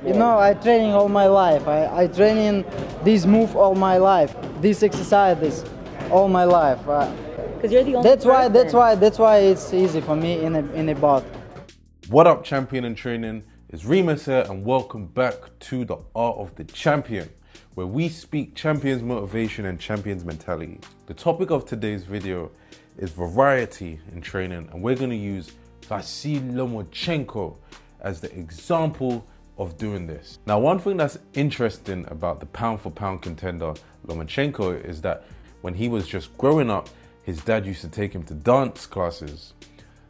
You know, I training all my life. I training this move all my life. This exercises all my life. Because you're the only That's why it's easy for me in a bot. What up, champion in training? It's Reemus here, and welcome back to the Art of the Champion, where we speak champions motivation and champions mentality. The topic of today's video is variety in training, and we're going to use Lomachenko as the example of doing this. Now, one thing that's interesting about the pound for pound contender Lomachenko is that when he was just growing up, his dad used to take him to dance classes.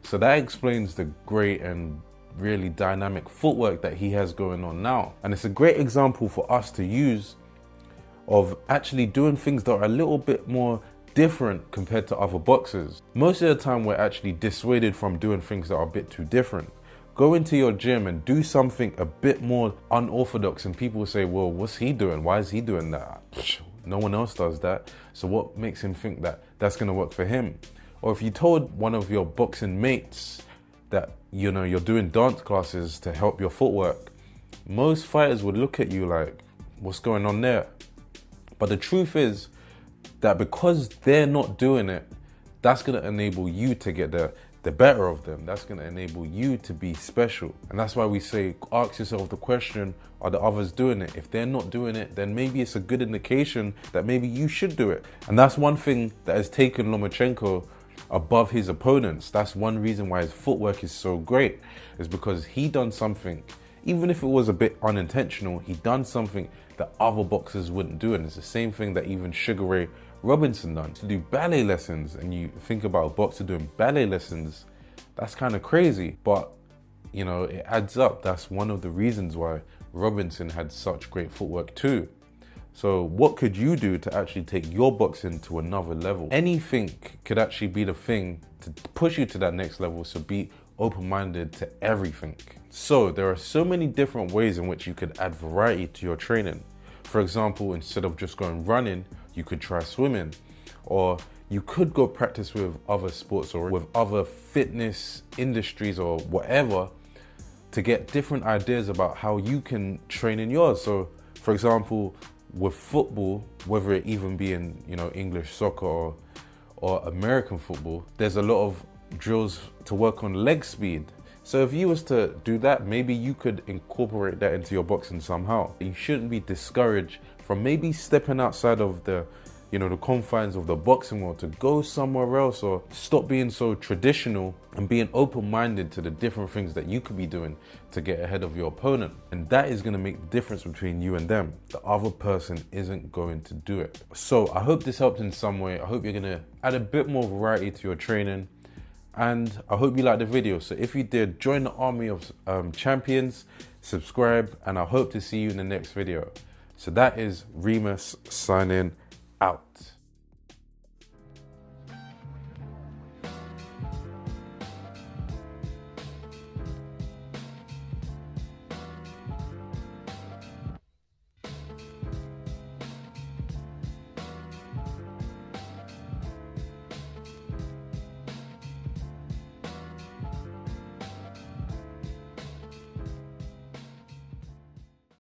So that explains the great and really dynamic footwork that he has going on now. And it's a great example for us to use of actually doing things that are a little bit more different compared to other boxers. Most of the time we're actually dissuaded from doing things that are a bit too different. Go into your gym and do something a bit more unorthodox and people will say, well, what's he doing? Why is he doing that? No one else does that. So what makes him think that that's gonna work for him? Or if you told one of your boxing mates that, you know, you're doing dance classes to help your footwork, most fighters would look at you like, what's going on there? But the truth is that because they're not doing it, that's gonna enable you to get the better of them. That's gonna enable you to be special. And that's why we say, ask yourself the question, are the others doing it? If they're not doing it, then maybe it's a good indication that maybe you should do it. And that's one thing that has taken Lomachenko above his opponents. That's one reason why his footwork is so great, is because he done something, even if it was a bit unintentional, he done something that other boxers wouldn't do. And it's the same thing that even Sugar Ray Robinson done. To do ballet lessons, and you think about a boxer doing ballet lessons, that's kind of crazy, but you know, it adds up. That's one of the reasons why Robinson had such great footwork too. So what could you do to actually take your boxing to another level? Anything could actually be the thing to push you to that next level, so be open-minded to everything. So there are so many different ways in which you could add variety to your training. For example, instead of just going running, you could try swimming, or you could go practice with other sports or with other fitness industries or whatever to get different ideas about how you can train in yours. So for example, with football, whether it even be in, you know, English soccer or American football, there's a lot of drills to work on leg speed. So if you was to do that, maybe you could incorporate that into your boxing somehow. You shouldn't be discouraged from maybe stepping outside of the, you know, the confines of the boxing world to go somewhere else, or stop being so traditional and being open-minded to the different things that you could be doing to get ahead of your opponent. And that is going to make the difference between you and them. The other person isn't going to do it. So I hope this helped in some way. I hope you're going to add a bit more variety to your training. And I hope you liked the video. So if you did, join the army of champions, subscribe, and I hope to see you in the next video. So that is Reemus signing out.